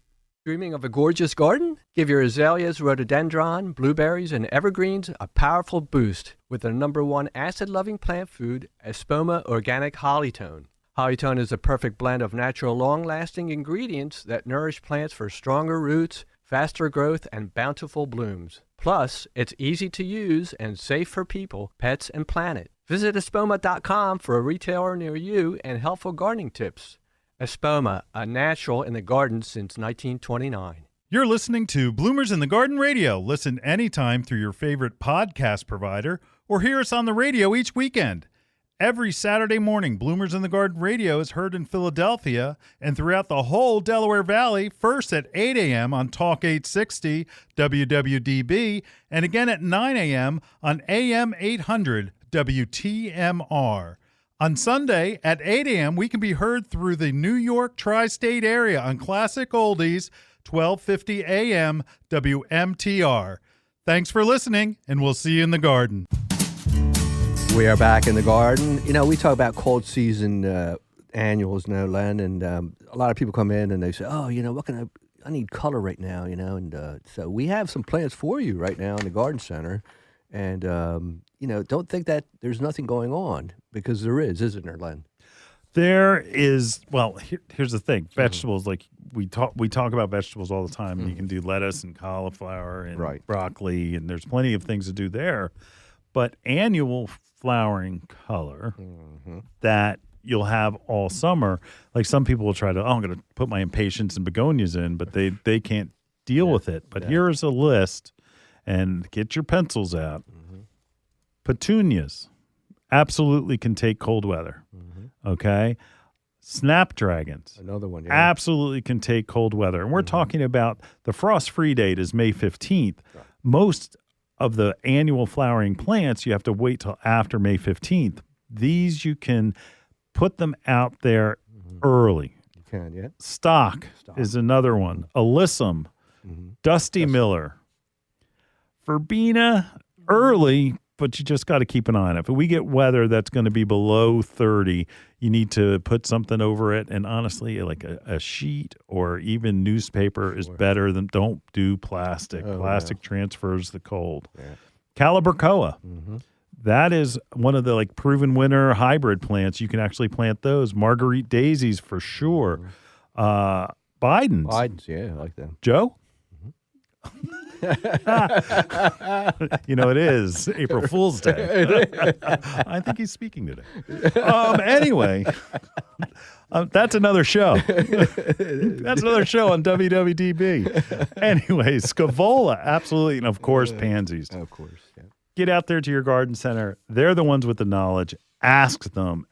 Dreaming of a gorgeous garden? Give your azaleas, rhododendron, blueberries, and evergreens a powerful boost with their #1 acid-loving plant food, Espoma Organic Hollytone. Hollytone is a perfect blend of natural, long-lasting ingredients that nourish plants for stronger roots, faster growth, and bountiful blooms. Plus, it's easy to use and safe for people, pets, and planet. Visit Espoma.com for a retailer near you and helpful gardening tips. Espoma, a natural in the garden since 1929.
You're listening to Bloomers in the Garden Radio. Listen anytime through your favorite podcast provider or hear us on the radio each weekend. Every Saturday morning, Bloomers in the Garden Radio is heard in Philadelphia and throughout the whole Delaware Valley, first at 8 a.m. on Talk 860 WWDB and again at 9 a.m. on AM 800 WTMR. On Sunday at 8 a.m., we can be heard through the New York tri-state area on Classic Oldies, 1250 a.m. WMTR. Thanks for listening, and we'll see you in the garden.
We are back in the garden. You know, we talk about cold season annuals now, Len, and a lot of people come in and they say, oh, you know, what can I need color right now, you know, and so we have some plants for you right now in the garden center. And, you know, don't think that there's nothing going on, because there is, isn't there, Len?
There is. Well, here's the thing. Vegetables, like we talk about vegetables all the time. And you can do lettuce and cauliflower and broccoli, and there's plenty of things to do there. But annual flowering color that you'll have all summer, like some people will try to, I'm going to put my impatiens and begonias in, but they can't deal with it. But here's a list, and get your pencils out. Petunias absolutely can take cold weather. Okay. Snapdragons.
Another one. Yeah.
Absolutely can take cold weather. And we're talking about the frost-free date is May 15th. Right. Most of the annual flowering plants, you have to wait till after May 15th. These you can put them out there early.
You can, yeah.
Stock is another one. Alyssum, Dusty Miller. Verbena, early, but you just got to keep an eye on it. If we get weather that's going to be below 30, you need to put something over it. And honestly, like a sheet or even newspaper is better than, don't do plastic. Plastic transfers the cold. Yeah. Calibrachoa. That is one of the like proven winner hybrid plants. You can actually plant those. Marguerite daisies for sure. Bidens,
yeah, I like them.
Joe? You know, it is April Fool's Day. I think he's speaking today. Anyway, that's another show. That's another show on WWDB. Anyway, Scaevola, absolutely. And of course, pansies.
Of course, yeah.
Get out there to your garden center. They're the ones with the knowledge. Ask them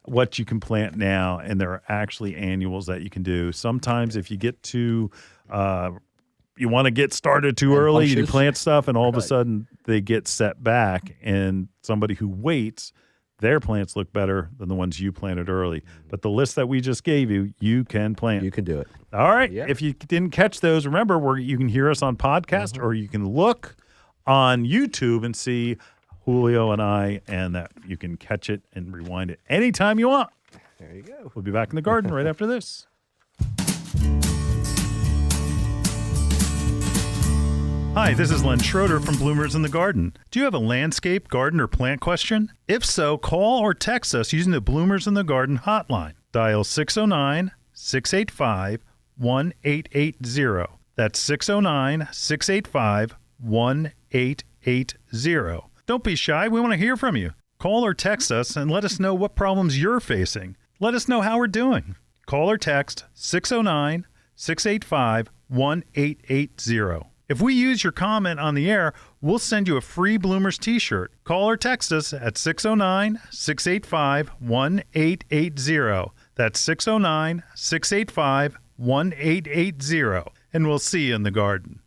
what you can plant now. And there are actually annuals that you can do. Sometimes if you get too you want to get started too early, you plant stuff, and all of a sudden they get set back, and somebody who waits, their plants look better than the ones you planted early. But the list that we just gave you, you can plant.
You can do it.
All right. Yeah. If you didn't catch those, remember, you can hear us on podcast, or you can look on YouTube and see Julio and I, and that you can catch it and rewind it anytime you want.
There you go.
We'll be back in the garden right after this. Hi, this is Len Schroeder from Bloomers in the Garden. Do you have a landscape, garden, or plant question? If so, call or text us using the Bloomers in the Garden hotline. Dial 609-685-1880. That's 609-685-1880. Don't be shy. We want to hear from you. Call or text us and let us know what problems you're facing. Let us know how we're doing. Call or text 609-685-1880. If we use your comment on the air, we'll send you a free Bloomers t-shirt. Call or text us at 609-685-1880. That's 609-685-1880. And we'll see you in the garden.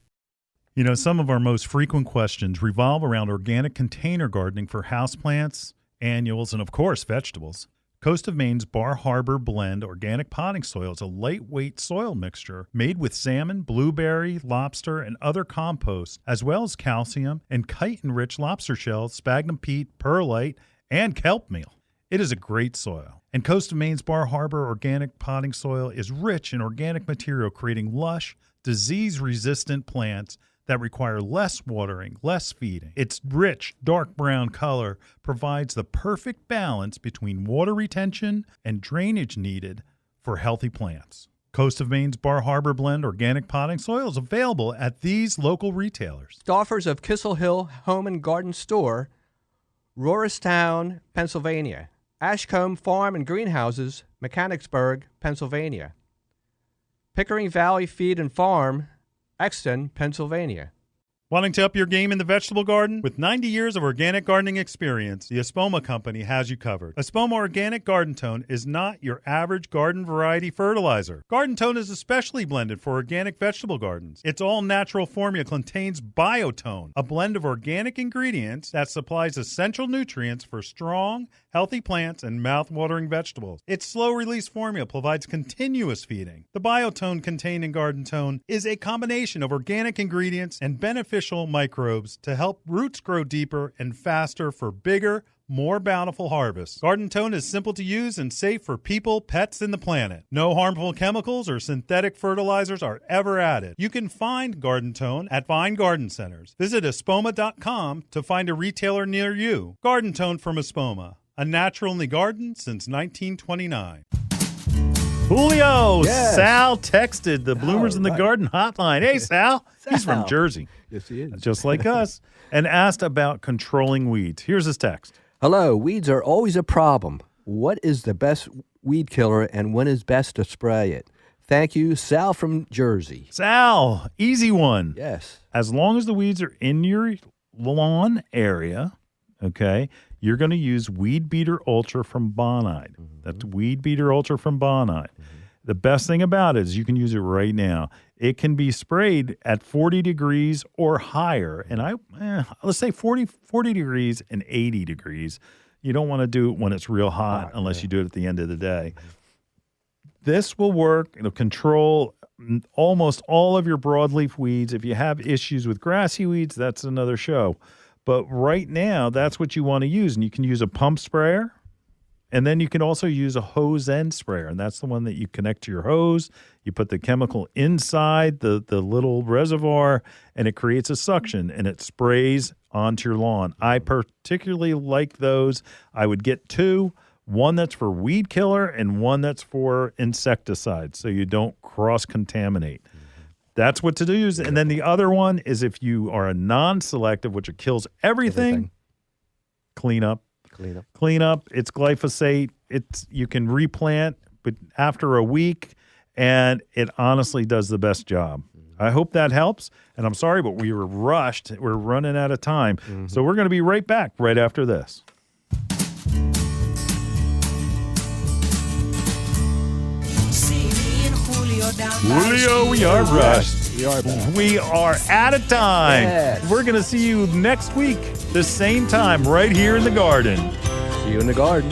You know, some of our most frequent questions revolve around organic container gardening for houseplants, annuals, and of course, vegetables. Coast of Maine's Bar Harbor Blend organic potting soil is a lightweight soil mixture made with salmon, blueberry, lobster, and other composts, as well as calcium and chitin-rich lobster shells, sphagnum peat, perlite, and kelp meal. It is a great soil. And Coast of Maine's Bar Harbor organic potting soil is rich in organic material, creating lush, disease-resistant plants that require less watering, less feeding. Its rich, dark brown color provides the perfect balance between water retention and drainage needed for healthy plants. Coast of Maine's Bar Harbor Blend organic potting soil is available at these local retailers.
Staffers of Kissel Hill Home and Garden Store, Rohristown, Pennsylvania. Ashcombe Farm and Greenhouses, Mechanicsburg, Pennsylvania. Pickering Valley Feed and Farm, Exton, Pennsylvania.
Wanting to up your game in the vegetable garden? With 90 years of organic gardening experience, the Espoma Company has you covered. Espoma Organic Garden Tone is not your average garden variety fertilizer. Garden Tone is especially blended for organic vegetable gardens. Its all-natural formula contains Biotone, a blend of organic ingredients that supplies essential nutrients for strong, healthy plants and mouth-watering vegetables. Its slow-release formula provides continuous feeding. The Biotone contained in Garden Tone is a combination of organic ingredients and beneficial microbes to help roots grow deeper and faster for bigger, more bountiful harvests. Garden Tone is simple to use and safe for people, pets, and the planet. No harmful chemicals or synthetic fertilizers are ever added. You can find Garden Tone at fine garden centers. Visit espoma.com to find a retailer near you. Garden Tone from Espoma, a natural in the garden since 1929. Julio,
Yes.
Sal texted the Bloomers in the
right.
Garden hotline. Hey, Sal. He's from
Sal.
Jersey,
Yes, he is.
just like us, and asked about controlling weeds. Here's his text.
Hello, weeds are always a problem. What is the best weed killer and when is best to spray it? Thank you, Sal from Jersey.
Sal, easy one.
Yes.
As long as the weeds are in your lawn area, okay, you're going to use Weed Beater Ultra from Bonide. That's Weed Beater Ultra from Bonide. The best thing about it is you can use it right now. It can be sprayed at 40 degrees or higher. And let's say 40 degrees and 80 degrees. You don't want to do it when it's real hot unless you do it at the end of the day. This will work. It'll control almost all of your broadleaf weeds. If you have issues with grassy weeds, that's another show. But right now, that's what you want to use. And you can use a pump sprayer. And then you can also use a hose end sprayer. And that's the one that you connect to your hose. You put the chemical inside the little reservoir, and it creates a suction, and it sprays onto your lawn. I particularly like those. I would get two. One that's for weed killer and one that's for insecticide, so you don't cross-contaminate. That's what to do. And then the other one is if you are a non-selective, which it kills everything. Clean up. It's glyphosate. You can replant, but after a week, and it honestly does the best job. I hope that helps. And I'm sorry, but we were rushed. We're running out of time. So we're going to be right back right after this. Julio, we are rushed.
We are back.
We are out of time.
Yes.
We're going to see you next week, the same time, right here in the garden.
See you in the garden.